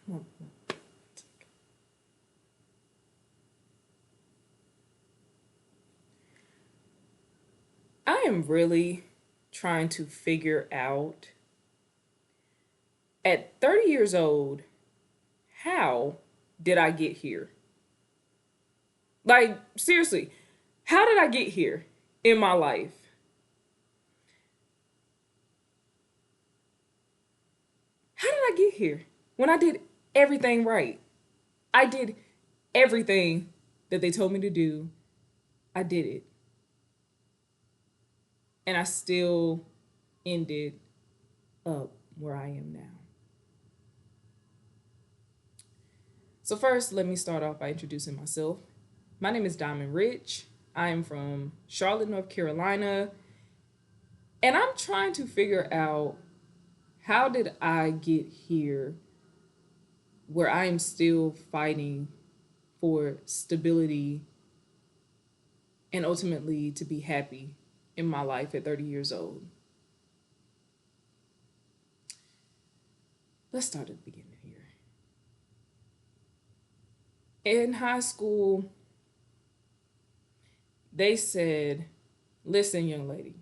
I am really trying to figure out at 30 years old, how did I get here? Like, seriously, how did I get here in my life? How did I get here when I did everything right? I did everything that they told me to do. I did it. And I still ended up where I am now. So, first, let me start off by introducing myself. My name is Diamond Rich. I am from Charlotte, North Carolina. And I'm trying to figure out, how did I get here where I am still fighting for stability and ultimately to be happy in my life at 30 years old? Let's start at the beginning here. In high school, they said, listen, young lady,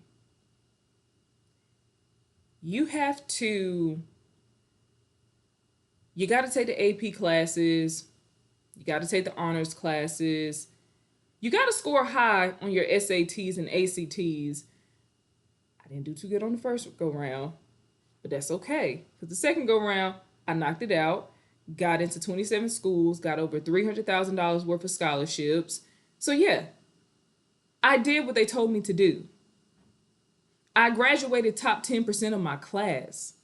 you have to, you got to take the AP classes, you got to take the honors classes, you got to score high on your SATs and ACTs. I didn't do too good on the first go round, but that's okay. Because the second go round, I knocked it out, got into 27 schools, got over $300,000 worth of scholarships. So, yeah, I did what they told me to do. I graduated top 10% of my class.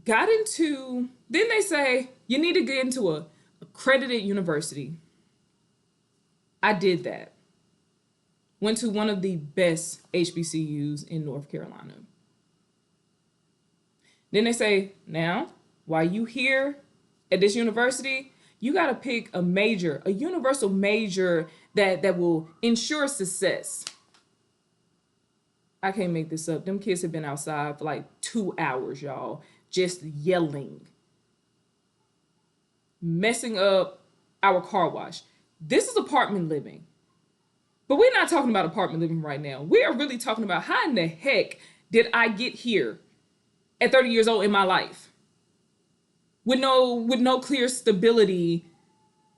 Got into, then they say, you need to get into a accredited university. I did that. Went to one of the best HBCUs in North Carolina. Then they say, now, while you here at this university, you got to pick a major, a universal major that will ensure success. I can't make this up. Them kids have been outside for like 2 hours, y'all, just yelling, messing up our car wash. This is apartment living. But we're not talking about apartment living right now. We are really talking about, how in the heck did I get here at 30 years old in my life with no clear stability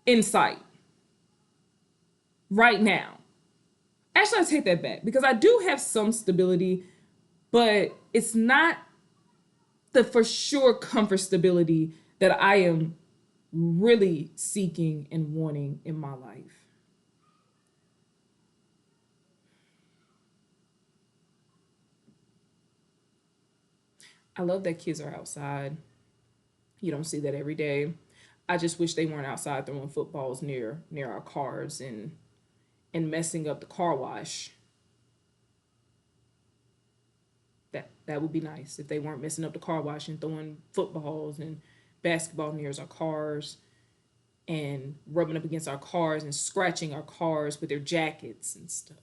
in sight right now? Actually, I take that back, because I do have some stability, but it's not the for sure comfort stability that I am really seeking and wanting in my life. I love that kids are outside. You don't see that every day. I just wish they weren't outside throwing footballs near our cars and messing up the car wash. That would be nice if they weren't messing up the car wash and throwing footballs and basketball near our cars and rubbing up against our cars and scratching our cars with their jackets and stuff.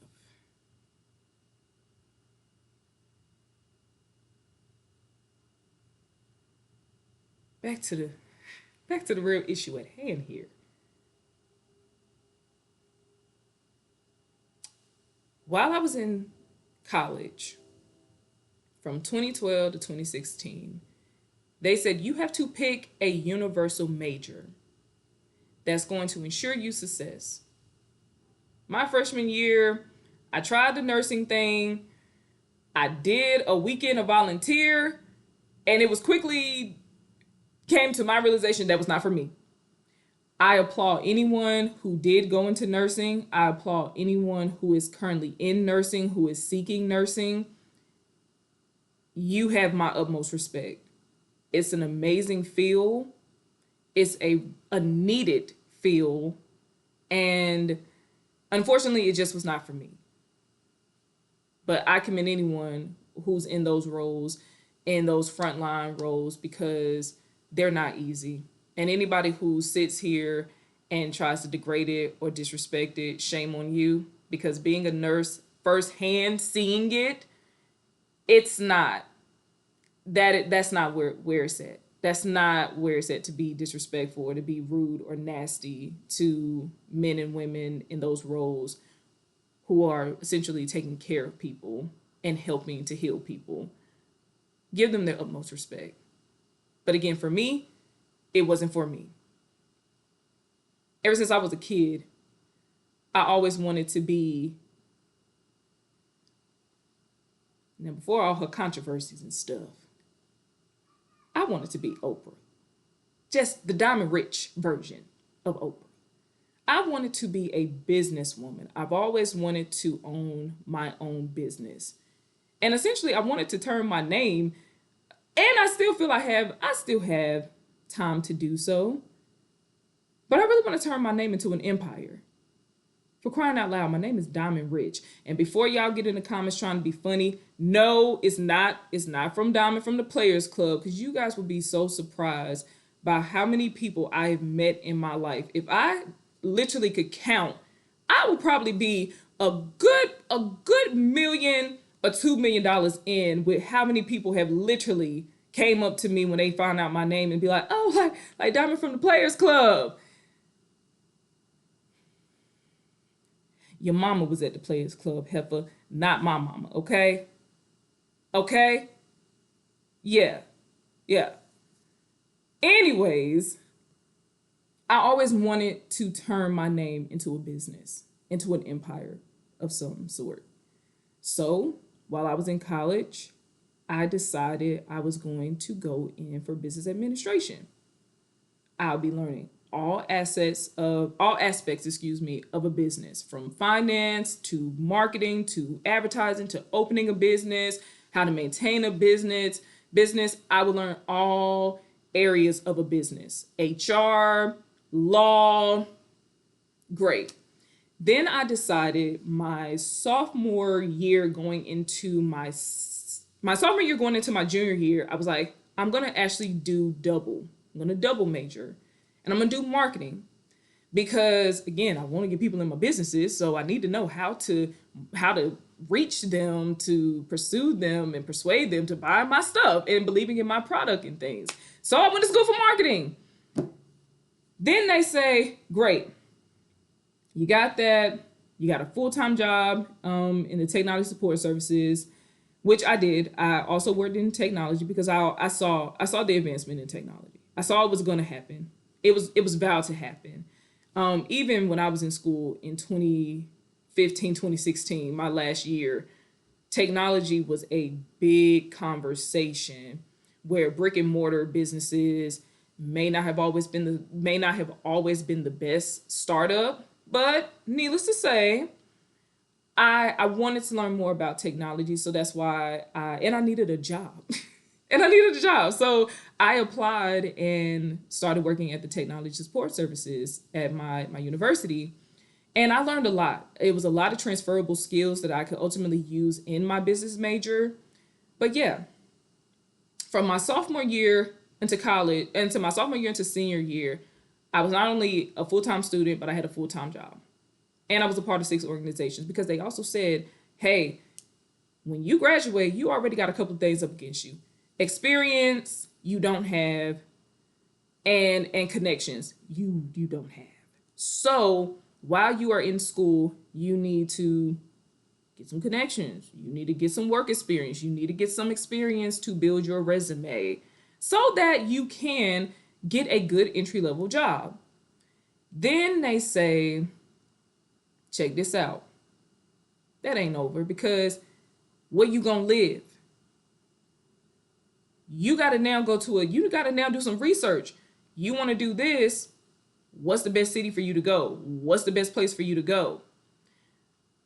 Back to the back to the real issue at hand here. While I was in college, from 2012 to 2016, they said you have to pick a universal major that's going to ensure you success. My freshman year, I tried the nursing thing. I did a weekend of volunteer, and it was quickly came to my realization that was not for me. I applaud anyone who did go into nursing. I applaud anyone who is currently in nursing, who is seeking nursing. You have my utmost respect. It's an amazing field. It's a needed field. And unfortunately, it just was not for me. But I commend anyone who's in those roles, in those frontline roles, because they're not easy. And anybody who sits here and tries to degrade it or disrespect it, shame on you. Because being a nurse, firsthand seeing it, it's not. that's not where it's at. That's not where it's at to be disrespectful or to be rude or nasty to men and women in those roles who are essentially taking care of people and helping to heal people. Give them their utmost respect. But again, for me, it wasn't for me. Ever since I was a kid, I always wanted to be, now before all her controversies and stuff, I wanted to be Oprah. Just the diamond rich version of Oprah. I wanted to be a businesswoman. I've always wanted to own my own business. And essentially I wanted to turn my name, and I still feel I still have time to do so. But I really want to turn my name into an empire. For crying out loud, my name is Diamond Rich. And before y'all get in the comments trying to be funny, no, it's not. It's not from Diamond from the Players Club, because you guys will be so surprised by how many people I have met in my life. If I literally could count, I would probably be a good million or $2 million in with how many people have literally came up to me when they found out my name and be like, oh, like Diamond from the Players Club. Your mama was at the Players Club, heifer, not my mama, okay? Okay? Yeah. Yeah. Anyways, I always wanted to turn my name into a business, into an empire of some sort. So, while I was in college, I decided I was going to go in for business administration. I'll be learning all aspects, of a business, from finance to marketing to advertising to opening a business, how to maintain a business. I will learn all areas of a business. HR, law, great. Then I decided my sophomore year going into my junior year, I was like, I'm going to actually do double. I'm going to double major, and I'm going to do marketing, because again, I want to get people in my businesses, so I need to know how to reach them, to pursue them and persuade them to buy my stuff and believing in my product and things. So I went to school for marketing. Then they say, great, you got that. You got a full-time job in the technology support services, which I did. I also worked in technology because I saw the advancement in technology. I saw it was going to happen. It was vowed to happen. Even when I was in school in 2015, 2016, my last year, technology was a big conversation where brick and mortar businesses may not have always been the best startup, but needless to say, I wanted to learn more about technology, so that's why I needed a job. So I applied and started working at the technology support services at my university. And I learned a lot. It was a lot of transferable skills that I could ultimately use in my business major. But yeah, from my sophomore year into college, into my sophomore year into senior year, I was not only a full-time student, but I had a full-time job. And I was a part of 6 organizations, because they also said, hey, when you graduate, you already got a couple of things up against you. Experience, you don't have, and connections, you don't have. So while you are in school, you need to get some connections. You need to get some work experience. You need to get some experience to build your resume so that you can get a good entry-level job. Then they say, check this out. That ain't over, because where you gonna live? You gotta now do some research. You wanna do this, what's the best city for you to go? What's the best place for you to go?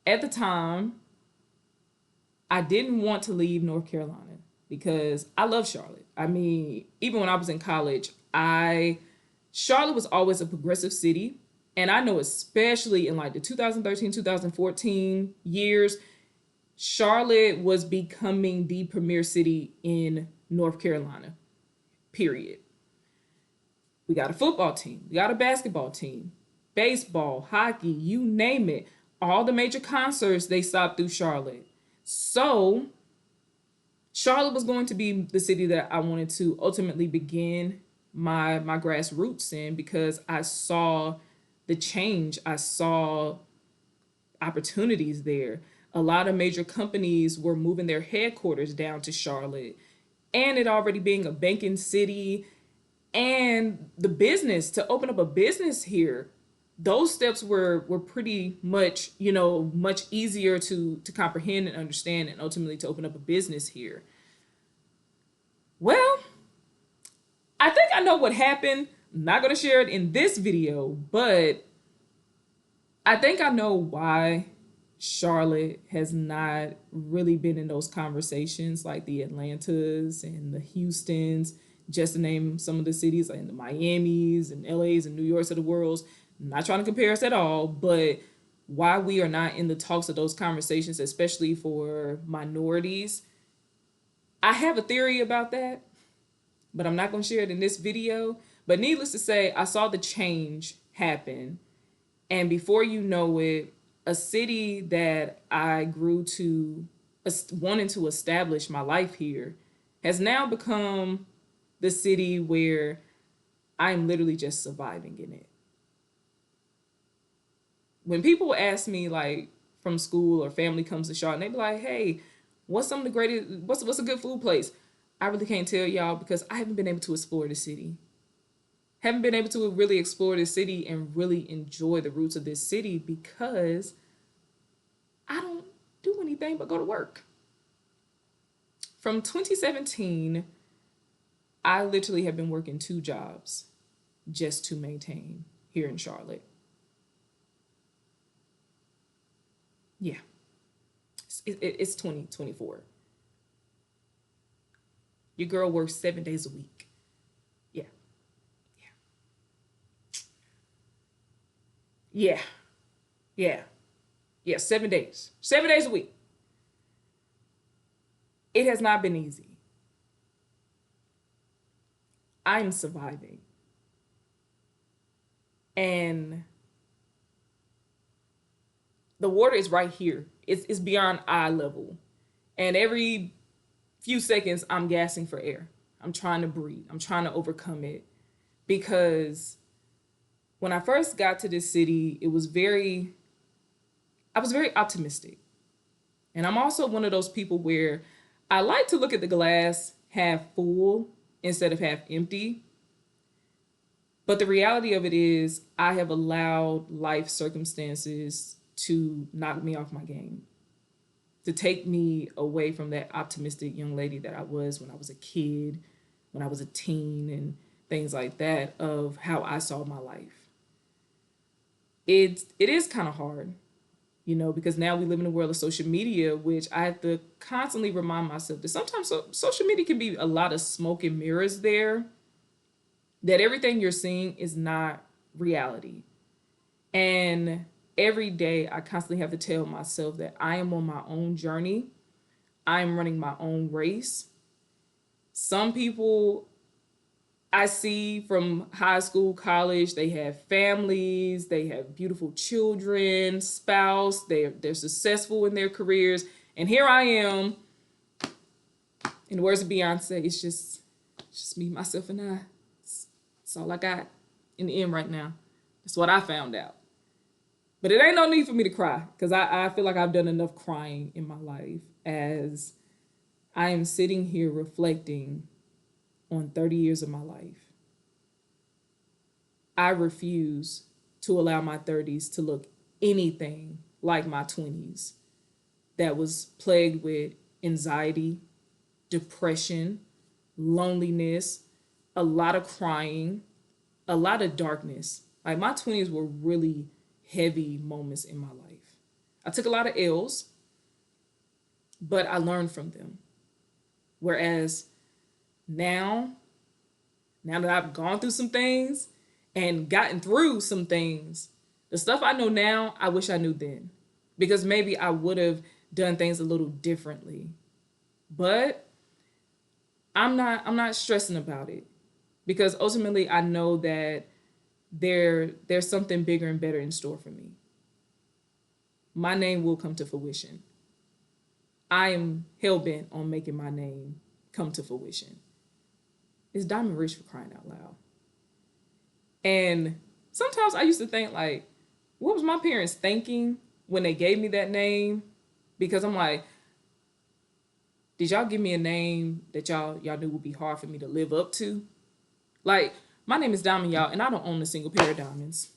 At the time, I didn't want to leave North Carolina because I love Charlotte. I mean, even when I was in college, Charlotte was always a progressive city. And I know, especially in like the 2013, 2014 years, Charlotte was becoming the premier city in North Carolina, period. We got a football team. We got a basketball team, baseball, hockey, you name it. All the major concerts, they stopped through Charlotte. So Charlotte was going to be the city that I wanted to ultimately begin my grassroots in, because I saw the change. I saw opportunities there. A lot of major companies were moving their headquarters down to Charlotte, and it already being a banking city, and the business to open up a business here, those steps were pretty much, much easier to comprehend and understand, and ultimately to open up a business here. Well, I think I know what happened. I'm not going to share it in this video, but I think I know why Charlotte has not really been in those conversations like the Atlantas and the Houstons, just to name some of the cities, like the Miamis and LAs and New Yorks of the world. I'm not trying to compare us at all, but why we are not in the talks of those conversations, especially for minorities. I have a theory about that, but I'm not going to share it in this video. But needless to say, I saw the change happen. And before you know it, a city that I grew to wanting to establish my life here has now become the city where I'm literally just surviving in it. When people ask me, like, from school or family comes to Charlotte, and they be like, hey, what's some of the greatest, what's a good food place? I really can't tell y'all because I haven't been able to explore the city. Haven't been able to really explore the city and really enjoy the roots of this city because I don't do anything but go to work. From 2017, I literally have been working 2 jobs just to maintain here in Charlotte. Yeah, it's 2024. Your girl works 7 days a week. Yeah, yeah, yeah, yeah. 7 days, 7 days a week. It has not been easy. I'm surviving. And the water is right here. It's beyond eye level. And every few seconds, I'm gasping for air. I'm trying to breathe. I'm trying to overcome it. Because when I first got to this city, I was very optimistic. And I'm also one of those people where I like to look at the glass half full instead of half empty. But the reality of it is, I have allowed life circumstances to knock me off my game, to take me away from that optimistic young lady that I was when I was a kid, when I was a teen, and things like that, of how I saw my life. It is kind of hard, because now we live in a world of social media, which I have to constantly remind myself that sometimes social media can be a lot of smoke and mirrors there, that everything you're seeing is not reality. And every day I constantly have to tell myself that I am on my own journey. I am running my own race. Some people I see from high school, college, they have families, they have beautiful children, spouse, they're successful in their careers. And here I am, in the words of Beyonce, it's just me, myself, and I. That's all I got in the end right now. That's what I found out. But it ain't no need for me to cry, because I feel like I've done enough crying in my life, as I am sitting here reflecting on 30 years of my life. I refuse to allow my 30s to look anything like my 20s, that was plagued with anxiety, depression, loneliness, a lot of crying, a lot of darkness. Like, my 20s were really heavy moments in my life. I took a lot of L's, but I learned from them. Whereas now that I've gone through some things and gotten through some things, the stuff I know now, I wish I knew then, because maybe I would have done things a little differently. But I'm not stressing about it, because ultimately I know that there's something bigger and better in store for me. My name will come to fruition. I am hell-bent on making my name come to fruition. It's Diamond Rich, for crying out loud. And sometimes I used to think, like, what was my parents thinking when they gave me that name? Because I'm like, did y'all give me a name that y'all knew would be hard for me to live up to? Like, my name is Diamond, y'all, and I don't own a single pair of diamonds.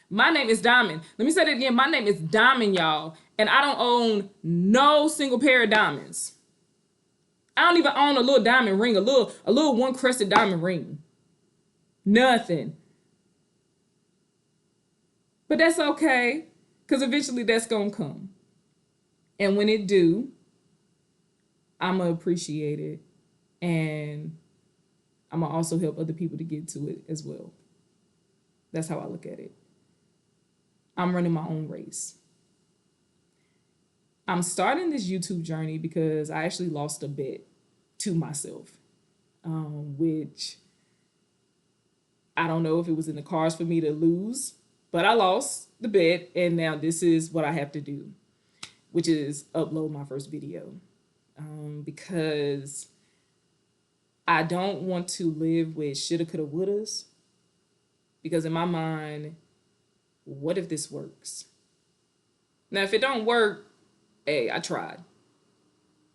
My name is Diamond. Let me say that again. My name is Diamond, y'all, and I don't own no single pair of diamonds. I don't even own a little diamond ring, a little one crested diamond ring. Nothing. But that's okay, because eventually that's gonna come. And when it do, I'ma appreciate it, and I'ma also help other people to get to it as well. That's how I look at it. I'm running my own race. I'm starting this YouTube journey because I actually lost a bet to myself, which I don't know if it was in the cards for me to lose, but I lost the bet, and now this is what I have to do, which is upload my first video, because I don't want to live with shoulda, coulda, wouldas, because in my mind, what if this works? Now, if it don't work, hey, I tried.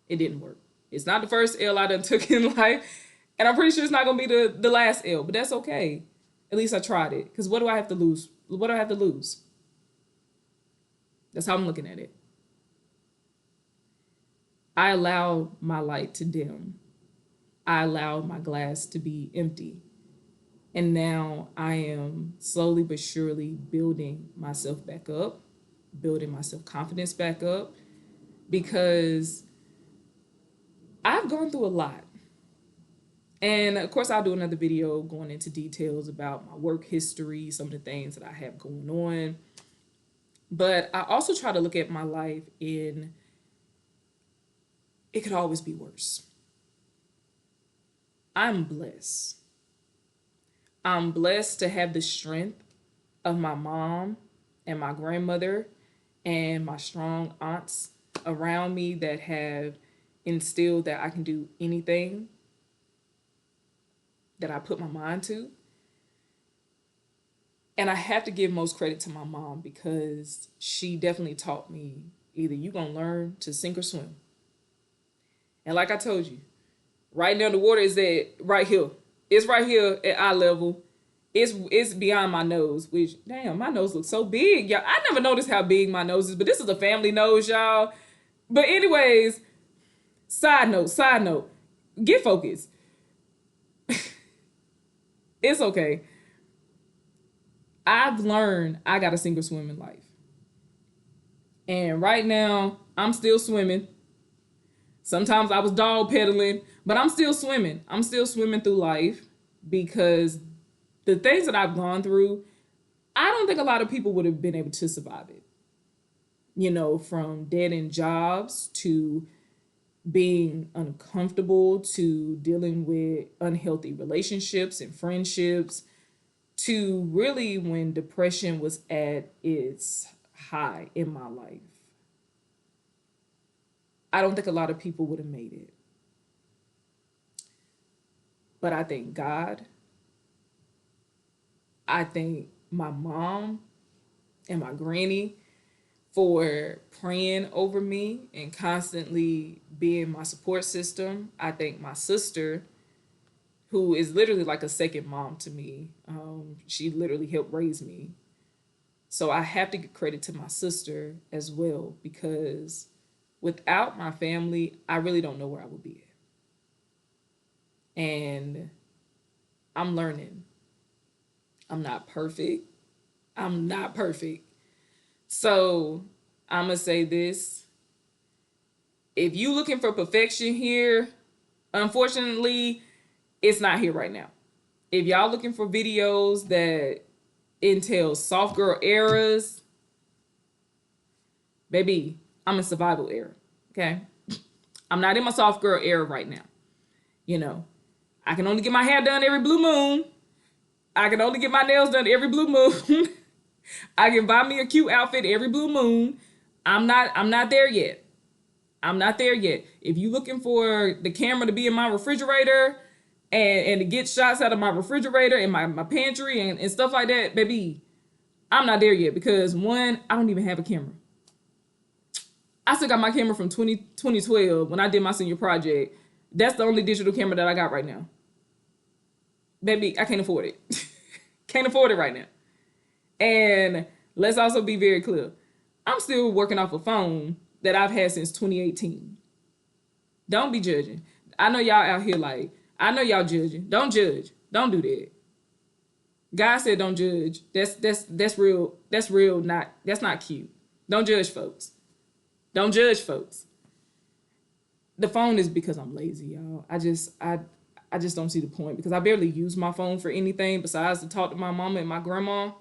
It didn't work. It's not the first L I done took in life, and I'm pretty sure it's not gonna be the last L, but that's okay. At least I tried it, because what do I have to lose? What do I have to lose? That's how I'm looking at it. I allowed my light to dim. I allowed my glass to be empty. And now I am slowly but surely building myself back up, building my self-confidence back up, because I've gone through a lot. And of course, I'll do another video going into details about my work history, some of the things that I have going on. But I also try to look at my life in, it could always be worse. I'm blessed. I'm blessed to have the strength of my mom and my grandmother and my strong aunts around me that have instilled that I can do anything that I put my mind to. And I have to give most credit to my mom, because she definitely taught me either you're going to learn to sink or swim. And like I told you, right now the water is right here. It's right here at eye level. It's beyond my nose, which, damn, my nose looks so big, y'all. I never noticed how big my nose is, but this is a family nose, y'all. But anyways, side note, get focused. It's okay. I've learned I got to sink or swim in life. And right now, I'm still swimming. Sometimes I was dog pedaling, but I'm still swimming. I'm still swimming through life, because the things that I've gone through, I don't think a lot of people would have been able to survive it. You know, from dead-end jobs to being uncomfortable to dealing with unhealthy relationships and friendships to really when depression was at its high in my life. I don't think a lot of people would have made it. But I thank God. I thank my mom and my granny for praying over me and constantly being my support system. I thank my sister, who is literally like a second mom to me. She literally helped raise me. So I have to give credit to my sister as well, because without my family, I really don't know where I would be at. And I'm learning. I'm not perfect. So I'm going to say this. If you looking for perfection here, unfortunately, it's not here right now. If y'all looking for videos that entail soft girl eras, baby, I'm in survival era, okay? I'm not in my soft girl era right now. You know, I can only get my hair done every blue moon. I can only get my nails done every blue moon. I can buy me a cute outfit every blue moon. I'm not there yet. I'm not there yet. If you looking for the camera to be in my refrigerator and to get shots out of my refrigerator and my pantry and stuff like that, baby, I'm not there yet because one, I don't even have a camera. I still got my camera from 2012 when I did my senior project. That's the only digital camera that I got right now. Baby, I can't afford it. Can't afford it right now. And let's also be very clear. I'm still working off a phone that I've had since 2018. Don't be judging. I know y'all out here like, I know y'all judging. Don't judge. Don't do that. God said don't judge. That's real. That's real. That's not cute. Don't judge folks. Don't judge folks. The phone is because I'm lazy, y'all. I just don't see the point because I barely use my phone for anything besides to talk to my mama and my grandma.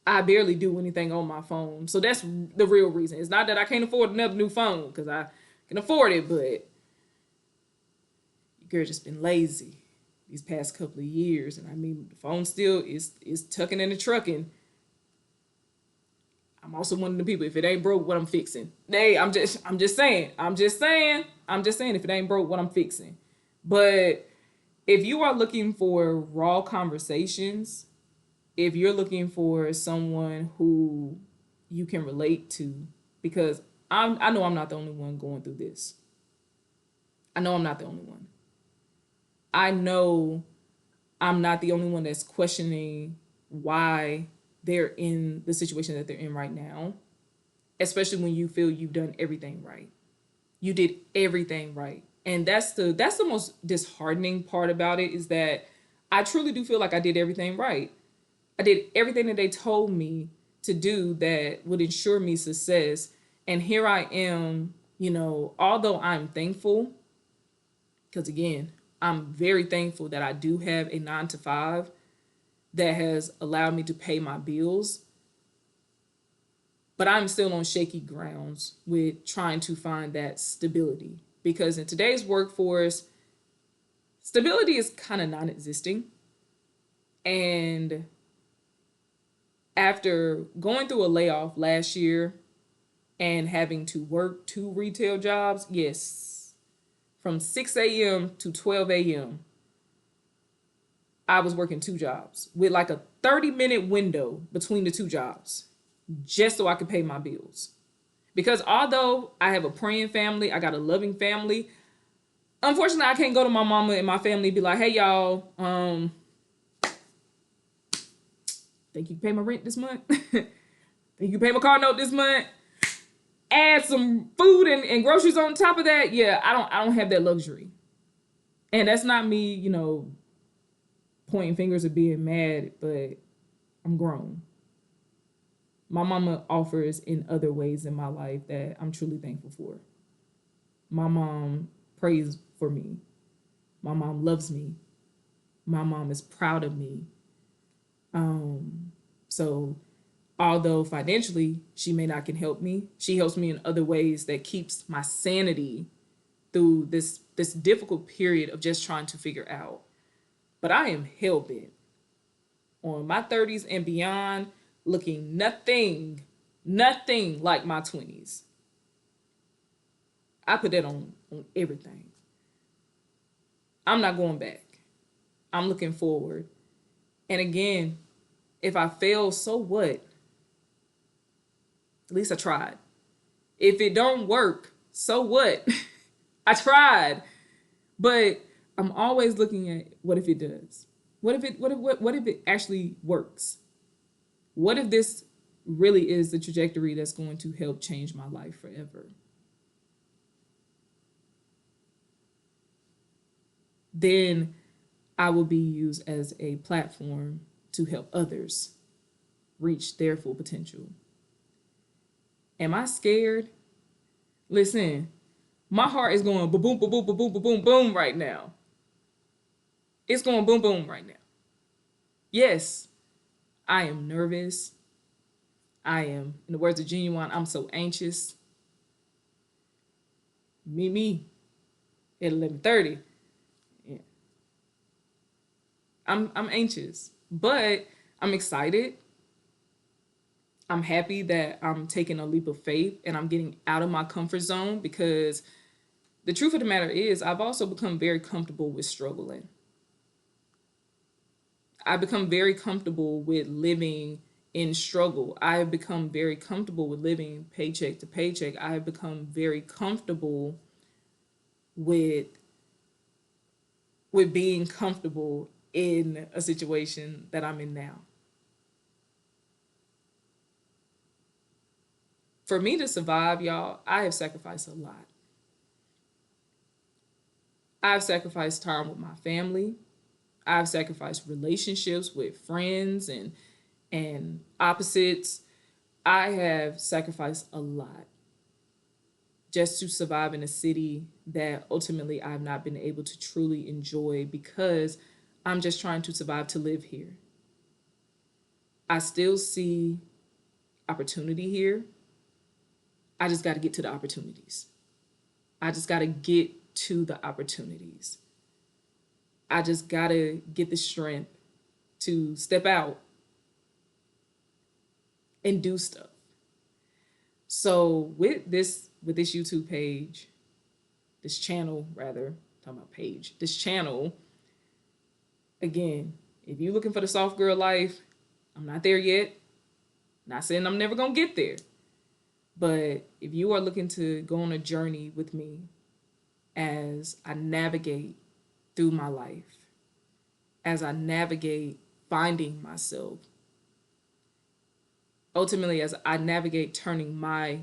I barely do anything on my phone. So that's the real reason. It's not that I can't afford another new phone because I can afford it, but your girl just been lazy these past couple of years. And I mean, the phone still is tucking in the trucking. I'm also one of the people, if it ain't broke, what I'm fixing. Hey, I'm just saying if it ain't broke, what I'm fixing. But if you are looking for raw conversations, if you're looking for someone who you can relate to, because I know I'm not the only one going through this. I know I'm not the only one. I know I'm not the only one that's questioning why they're in the situation that they're in right now, especially when you feel you've done everything right. You did everything right. And that's the most disheartening part about it is that I truly do feel like I did everything right. I did everything that they told me to do that would ensure me success. And here I am, although I'm thankful, because again, I'm very thankful that I do have a 9 to 5 that has allowed me to pay my bills. But I'm still on shaky grounds with trying to find that stability. Because in today's workforce, stability is kind of non existing. And after going through a layoff last year and having to work 2 retail jobs, yes, from 6 a.m. to 12 a.m., I was working 2 jobs with like a 30-minute window between the 2 jobs just so I could pay my bills. Because although I have a praying family, I got a loving family, unfortunately, I can't go to my mama and my family and be like, hey, y'all, think you can pay my rent this month? Think you can pay my car note this month? Add some food and groceries on top of that? Yeah, I don't have that luxury. And that's not me, pointing fingers or being mad, but I'm grown. My mama offers in other ways in my life that I'm truly thankful for. My mom prays for me. My mom loves me. My mom is proud of me. So although financially she may not can help me, she helps me in other ways that keeps my sanity through this difficult period of just trying to figure out. But I am hell bent on my 30s and beyond looking nothing like my 20s. I put that on everything. I'm not going back. I'm looking forward. And again, if I fail, so what? At least I tried. If it don't work, so what? I tried. But I'm always looking at what if it does? What if it actually works? What if this really is the trajectory that's going to help change my life forever? Then I will be used as a platform to help others reach their full potential. Am I scared? Listen, my heart is going boom, boom, boom, boom, boom, boom, boom, boom, boom right now. It's going boom, boom right now. Yes, I am nervous. I am, in the words of Genuine, I'm so anxious. Me at 11:30. Yeah. I'm anxious, but I'm excited. I'm happy that I'm taking a leap of faith and I'm getting out of my comfort zone, because the truth of the matter is I've also become very comfortable with struggling. I've become very comfortable with living in struggle. I have become very comfortable with living paycheck to paycheck. I have become very comfortable with being comfortable in a situation that I'm in now. For me to survive, y'all, I have sacrificed a lot. I've sacrificed time with my family. I've sacrificed relationships with friends and opposites. I have sacrificed a lot just to survive in a city that ultimately I've not been able to truly enjoy, because I'm just trying to survive to live here. I still see opportunity here. I just got to get to the opportunities. I just got to get to the opportunities. I just got to get the strength to step out and do stuff. So with this YouTube page, this channel rather, talking about page, this channel, again, if you're looking for the soft girl life, I'm not there yet. Not saying I'm never gonna get there. But if you are looking to go on a journey with me as I navigate through my life, as I navigate finding myself, ultimately as I navigate turning my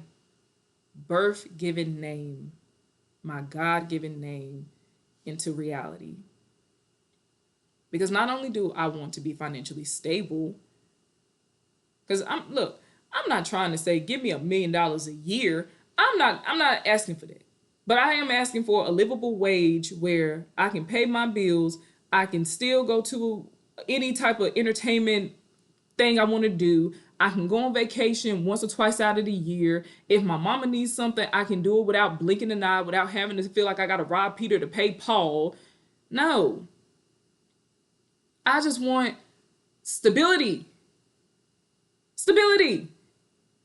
birth given name, my God given name, into reality. Because not only do I want to be financially stable, because I'm not trying to say give me $1 million a year. I'm not asking for that. But I am asking for a livable wage where I can pay my bills. I can still go to any type of entertainment thing I want to do. I can go on vacation once or twice out of the year. If my mama needs something, I can do it without blinking an eye, without having to feel like I got to rob Peter to pay Paul. No. I just want stability. Stability.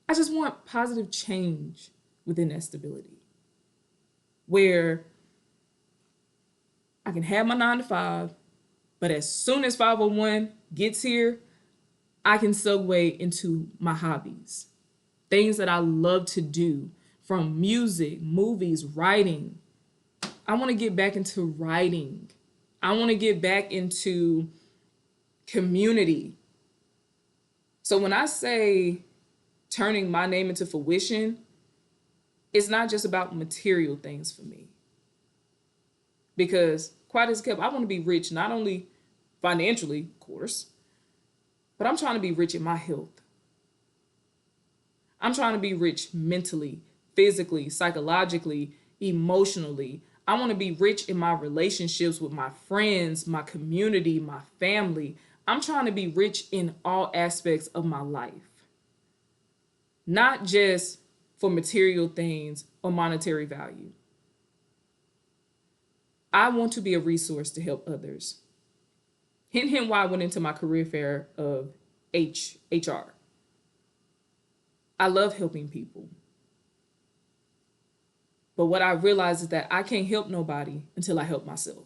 I just want positive change within that stability, where I can have my 9 to 5, but as soon as 501 gets here, I can segue into my hobbies, things that I love to do, from music, movies, writing. I want to get back into writing. I want to get back into community. So when I say turning my name into fruition, it's not just about material things for me. Because quite as kept, I want to be rich, not only financially, of course, but I'm trying to be rich in my health. I'm trying to be rich mentally, physically, psychologically, emotionally. I want to be rich in my relationships with my friends, my community, my family. I'm trying to be rich in all aspects of my life, not just for material things or monetary value. I want to be a resource to help others. Hint, hint, why I went into my career fair of HR. I love helping people. But what I realized is that I can't help nobody until I help myself.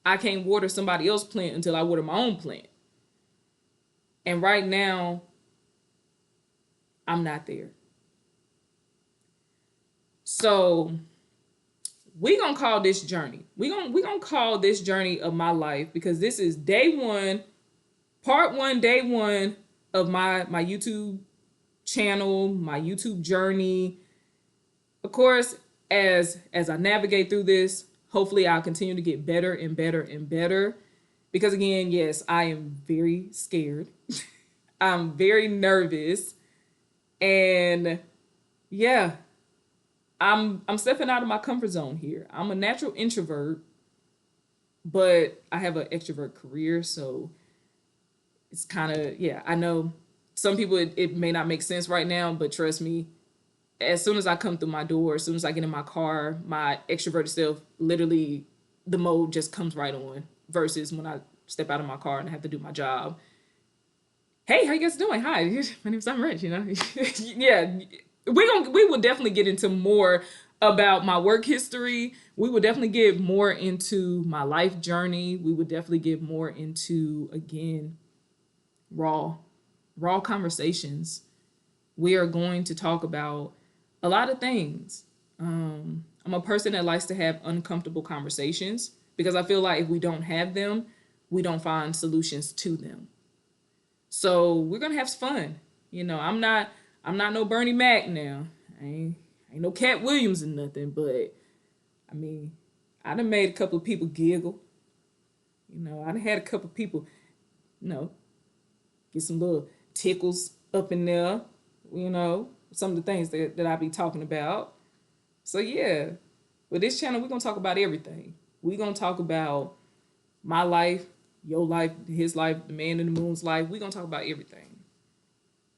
I can't water somebody else's plant until I water my own plant. And right now, I'm not there. So we gonna call this journey. We gonna call this journey of my life, because this is day one, part one, day one of my YouTube channel, my YouTube journey. Of course, as I navigate through this, hopefully I'll continue to get better and better and better. Because again, yes, I am very scared. I'm very nervous. And yeah, I'm stepping out of my comfort zone here. I'm a natural introvert, but I have an extrovert career, so it's kind of, yeah, I know some people it may not make sense right now, but trust me, as soon as I come through my door, as soon as I get in my car, my extroverted self, literally the mode just comes right on, versus when I step out of my car and I have to do my job. Hey, how you guys doing? Hi, my name's I'm Rich. Yeah, we will definitely get into more about my work history. We will definitely get more into my life journey. We would definitely get more into, again, raw, raw conversations. We are going to talk about a lot of things. I'm a person that likes to have uncomfortable conversations because I feel like if we don't have them, we don't find solutions to them. So we're gonna have fun. I'm not no Bernie Mac now. I ain't no Cat Williams and nothing, but I mean, I done made a couple of people giggle. I done had a couple of people, you know, get some little tickles up in there, some of the things that I be talking about. So yeah, with this channel, we're gonna talk about everything. We're gonna talk about my life, your life, his life, the man in the moon's life. We're gonna talk about everything.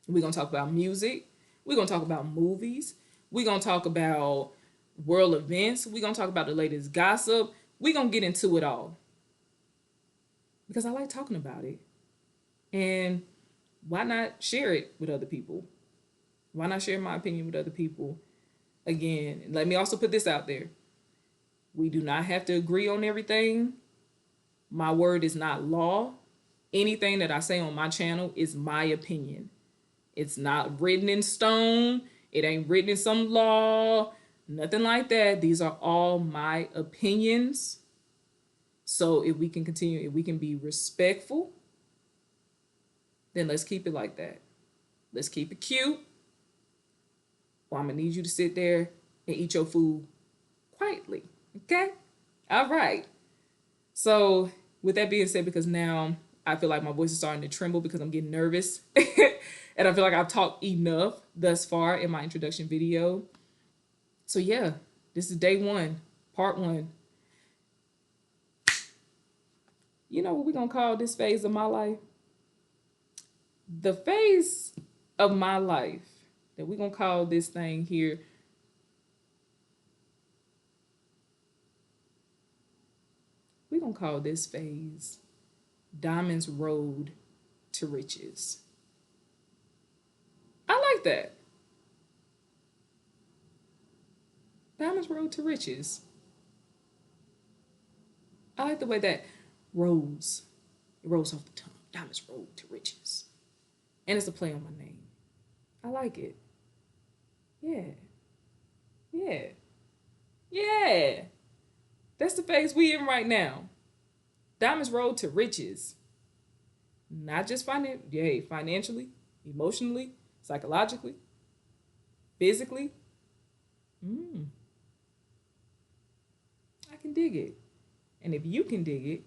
We're going to talk about music. We're going to talk about movies. We're going to talk about world events. We're going to talk about the latest gossip. We're going to get into it all because I like talking about it. And why not share it with other people? Why not share my opinion with other people? Again, let me also put this out there. We do not have to agree on everything. My word is not law. Anything that I say on my channel is my opinion. It's not written in stone. It ain't written in some law. Nothing like that. These are all my opinions. So if we can continue, if we can be respectful, then let's keep it like that. Let's keep it cute. Or I'm going to need you to sit there and eat your food quietly. Okay? All right. So with that being said, because now I feel like my voice is starting to tremble because I'm getting nervous. And I feel like I've talked enough thus far in my introduction video. So yeah, this is day one, part one. You know what we're going to call this phase of my life? The phase of my life that we're going to call this thing here, we're going to call this phase Diamond's Road to Riches. I like that. Diamond's Road to Riches. I like the way that rolls. It rolls off the tongue. Diamond's Road to Riches. And it's a play on my name. I like it. Yeah. Yeah. Yeah. That's the phase we in right now. Diamond's Road to Riches. Not just financially, emotionally, psychologically, physically. Mm, I can dig it. And if you can dig it,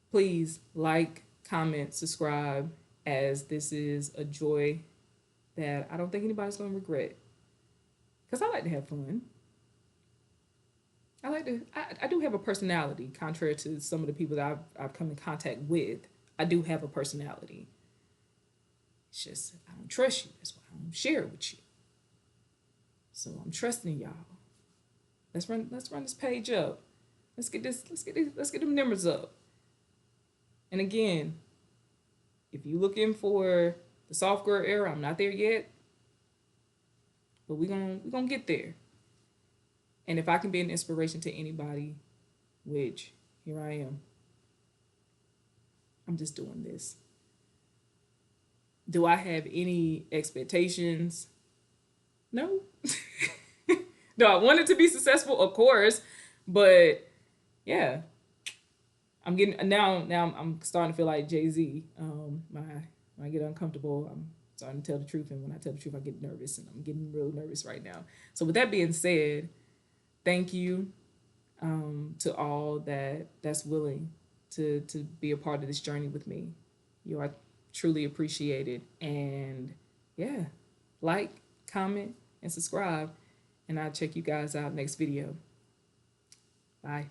please like, comment, subscribe, as this is a joy that I don't think anybody's going to regret. Because I like to have fun. I do have a personality, contrary to some of the people that I've come in contact with. I do have a personality. It's just, I don't trust you. That's why I don't share it with you. So I'm trusting y'all. Let's run this page up. Let's get them numbers up. And again, if you're looking for the soft girl era, I'm not there yet. But we're gonna get there. And if I can be an inspiration to anybody, which here I am, I'm just doing this. Do I have any expectations? No. Do I want it to be successful? Of course. But yeah, I'm getting now I'm starting to feel like Jay-Z. When I get uncomfortable, I'm starting to tell the truth, and when I tell the truth, I get nervous, and I'm getting real nervous right now. So with that being said, thank you to all that's willing to be a part of this journey with me. You are truly appreciated. And yeah, like, comment, and subscribe. And I'll check you guys out next video. Bye.